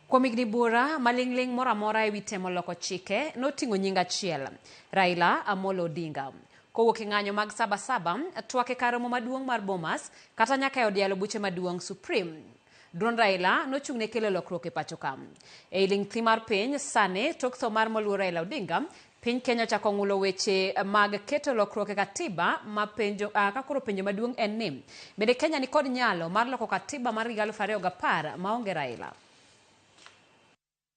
Kuom higni buora, maling'ling' moro amora ewi temo loko chike noting'o nying achiel, Raila Amolo Odinga. Kowuok e ng'anyo mag Sabasaba, twak e kar romo maduong' mar Bomas, kata nyaka e od yalo buche maduong' Supreme. Duond Raila nochung' ne kelo lokruok e pacho ka. Ei ling' thi mar piny, sani tok tho mar moluor Raila Odinga, piny Kenya chako ng'ulo weche mag keto lokruok e katiba ma penjo ka koro penjo maduong' en ni bende Kenya ni kod nyalo mar loko katiba mar higa 2010 maonge Raila.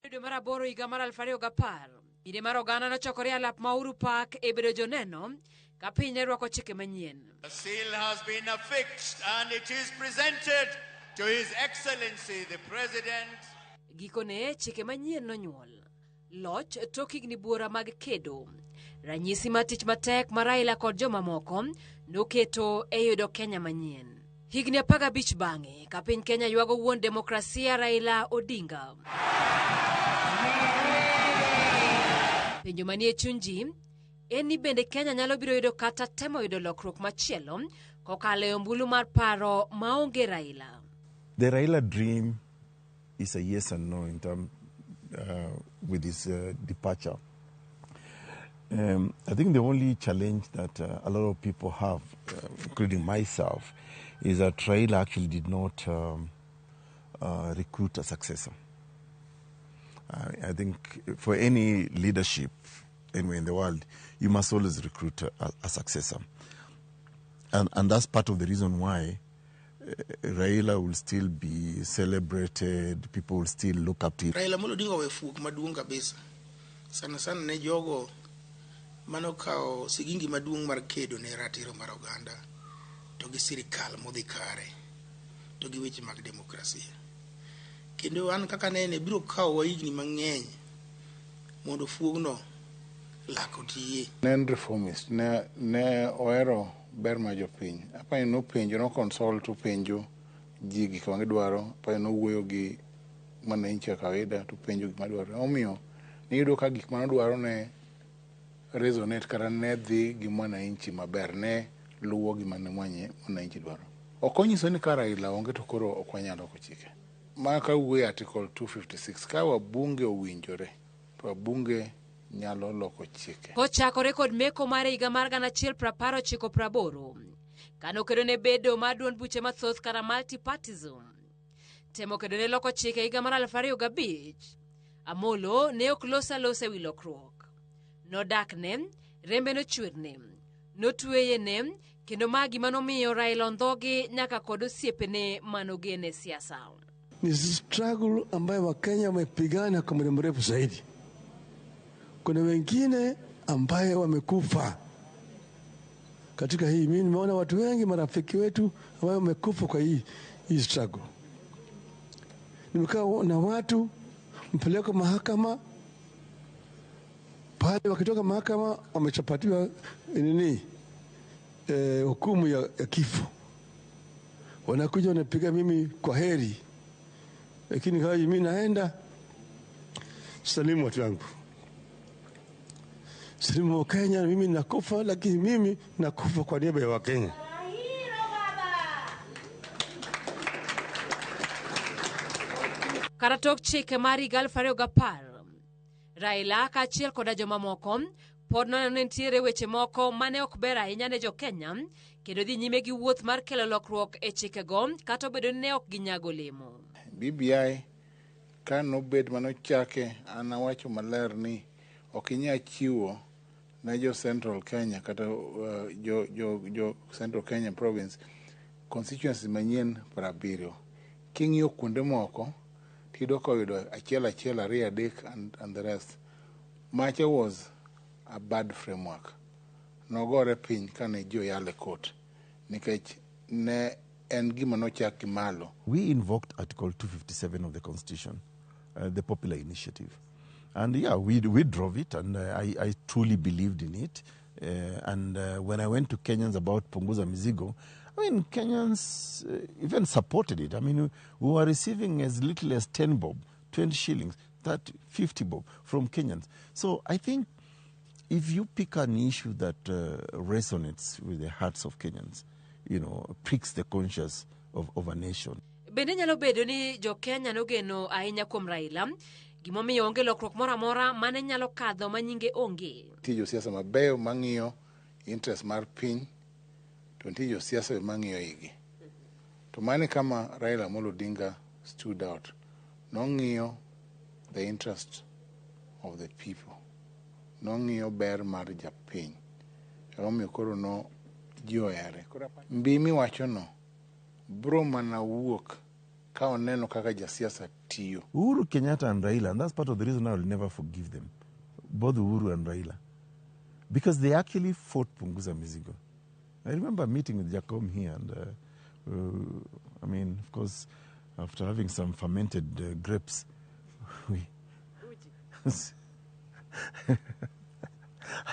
Dwe mar aboro higa mar 2010, kinde mar oganda nochokore alap ma Uhuru Park e bedo joneno ka piny ne rwako chike manyien. The seal has been affixed and it is presented to His Excellency the President. Gikone chike manyien nonyuol. Loch tok higni buora mag kedo. Ranyisi mar tich matek ma Raila kod joma moko noketo e yudo Kenya manyien. Higni 15 bang'e, ka piny Kenya ywago wuon demokrasia Raila Odinga. Penjo manie chuny ji en ni bende Kenya nyalo biro yudo kata temo yudo lokruok machielo kokalo e ombulu mar paro maonge Raila. The Raila dream is a yes and no in terms with his departure. I think the only challenge that a lot of people have, including myself, is that Raila actually did not recruit a successor. I think for any leadership anywhere in the world, you must always recruit a successor. And that's part of the reason why Raila will still be celebrated, people will still look up to him. Raila Amolo Odinga wefuok maduong' kabisa. Sana sana ne jogo mano kao sigingi maduong' mar kedo ne ratiro mar oganda, to gi sirikal modhi kare, to gi weche mag demokrasia. Kendo an kaka nene biro kawo higni mang'eny mondo fuogno lako tiye. Nen reformist, ne oero ber ma jopiny. Apani no penjo, no consult to penjo ji gik ma gidwaro, apani no wuoyo gi mwananchi kawaida to penjo gik ma dwaro. Omiyo niyudo ka gik ma dwaro ne resonate kata ne dhi gi mwananchi maber, ne luwo gima ne mwananchi dwaro. Ok onyiso ni ka Raila onge to koro ok wanyalo loko chike. Ma ka wuoyo article 256, ka wabunge owinjore to wabunge nyalo loko chike. Kochakore kod meko mar higa mar 1980, kano kedo ne bedo mar duond buche mathoth kata multipartism, temo kedo ne loko chike higa mar 2005, Amolo ne ok losa ewi lokruok. Nodak ne, rembe nochwer ne, notweye ne, kendo ma gima nomiyo Raila ondhogi nyaka kod osiepene manogene siasa. Ni struggle ambayo Wakenya wamepigana kwa muda mrefu zaidi. Kuna wengine ambaye wamekufa katika hii. Mimi nimeona watu wengi, marafiki wetu ambao wamekufa kwa hii struggle. Nimekaa na watu mpeleka mahakama, pale wakitoka mahakama wamechapatiwa hukumu ya kifo. Wanakuja wanapiga mimi kwa heri. Lakini haji mimi naenda salimu watu wangu. Salimu wa Kenya, mimi nakufa, lakini mimi nakufa kwa niaba ya Wakenya. Karatok chike mar higa 2010, Raila kaachiel koda joma moko pod noneno nitiere weche moko mane ok ber ahinya ne jo-Kenya, kendo dhi nyime gi wuoth mar kelo lokruok e chikego kata obedo ni ne ok ginyago olemo. BBI ka nobed manochake, an awacho maler ni ok inyal chiwo ne jo Central Kenya kata jo Central Kenya province constituencies manyien 70. King'iyo kuonde moko tido ko yudo achiel, ariyo, adek and the rest. Macha was a bad framework. Nogore piny kane jo yale court nikech ne en gima nochaki malo. We invoked Article 257 of the Constitution, the popular initiative. And yeah, we drove it, and I truly believed in it. When I went to Kenyans about Punguza Mizigo, I mean, Kenyans even supported it. I mean, we were receiving as little as 10 bob, 20 shillings, 30, 50 bob from Kenyans. So I think if you pick an issue that resonates with the hearts of Kenyans, pricks the conscience of a nation. Bende nyalo bedo ni jo Kenya nogeno ahinya kuom Raila, gimomiyo onge lokruok moro amora mane nyalo kadho manyinge onge. Nitie josiasa mabeyo mang'iyo interest mar piny, to nitie josiasa mang'iyo igi. To mane kama Raila Amolo Odinga stood out, nong'iyo the interest of the people, nong'iyo ber mar japiny, emomiyo koro no ji ohere. Mbi miwachono bro mana wuok ka oneno kaka jasiasa tiyo. Uhuru Kenyatta and Raila, and that's part of the reason I will never forgive them, both Uhuru and Raila, because they actually fought Punguza Mizigo. I remember meeting with Jacom here, and I mean, of course, after having some fermented grapes, I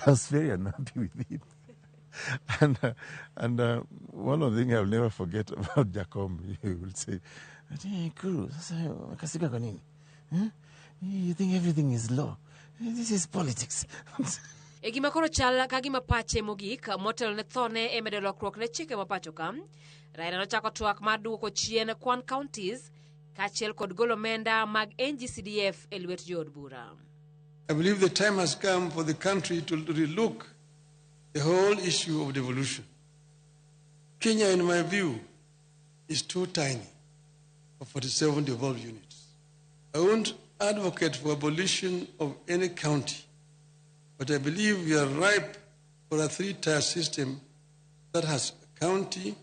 was very unhappy with it. And one of the things I will never forget about Jacom, he will say, "Hey, Kuru, you think everything is law? This is politics." Gima koro chal ka gima pache mogik motelo ne thone e medo lokruok ne chike mapacho ka. Raila nochako twak mar duoko chien kwan counties kaachiel kod golo omenda mag NGCDF e lwet jood bura. I believe the time has come for the country to relook the whole issue of devolution. Kenya, in my view, is too tiny for 47 devolved units. I won't advocate for abolition of any county, but I believe we are ripe for a three-tier system that has county,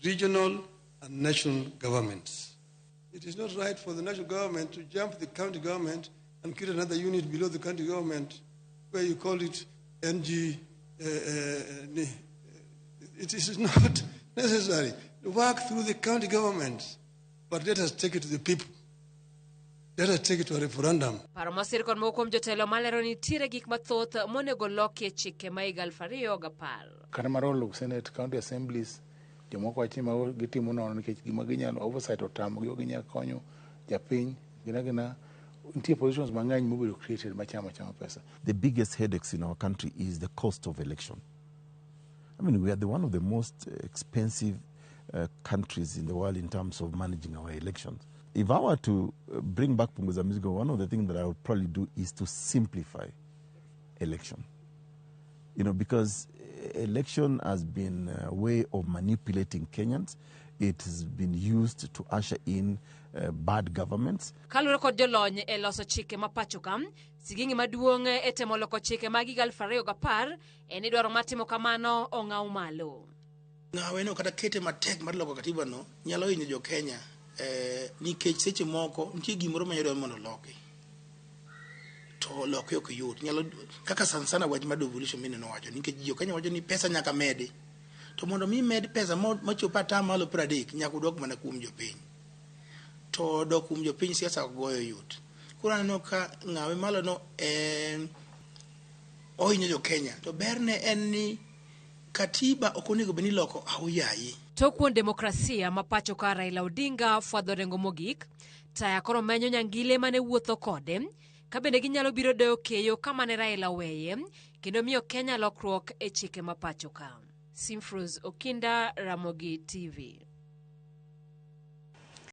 regional, and national governments. It is not right for the national government to jump the county government and create another unit below the county government where you call it NG. It is not necessary to work through the county government, but let us take it to the people. Let us take it to a referendum. Paro masir kon mokom jotelo malero ni tire gik mathoth monego lokie chike ma higa 2010. Kata marolo Senate, county assemblies, jomoko wacho ma gitimo nono nikech gima ginyalo oversight otamo ginyalo konyo japiny gina nitie positions mang'eny mobile created machama pesa. The biggest headaches in our country is the cost of election. I mean, we are one of the most expensive countries in the world in terms of managing our elections. If I were to bring back Punguza Mizigo, one of the things that I would probably do is to simplify election. You know, because election has been a way of manipulating Kenyans. It has been used to usher in bad governments. Kalure kod jolony e loso chike mapacho kam, sigingi maduong' e temo loko chike mag higa 2010 en idwaro matimo kamano ong'aw malo. Ng'awe no kata kete matek mar loko katiba no nyalo hinyo jo Kenya nikech seche moko nitie gimoro ma yoro mondo loki. To loki ok yot. Nyalo kaka sana wach mar devolution mine no wacho nikech jo Kenya wacho ni pesa nyaka medi. To mondo mi med pesa machopo ata malo 30 nyaka dok mana kuom jopiny. To dok kuom jopiny siasa goyo yot. Koro aneno ka ng'awe malo no ohinyo jo Kenya. To berne en ni katiba ok onego beni loko ahoyaye. To kuon demokrasia mapacho ka Raila Odinga fwadho rengo mogik, taya koro menyo nyangile mane wuotho kode, ka bende ginyalo biro doyo keyo kama ne Raila weye, kendo miyo Kenya lokruok e chike mapacho ka. Simfruz Okinda, Ramogi TV.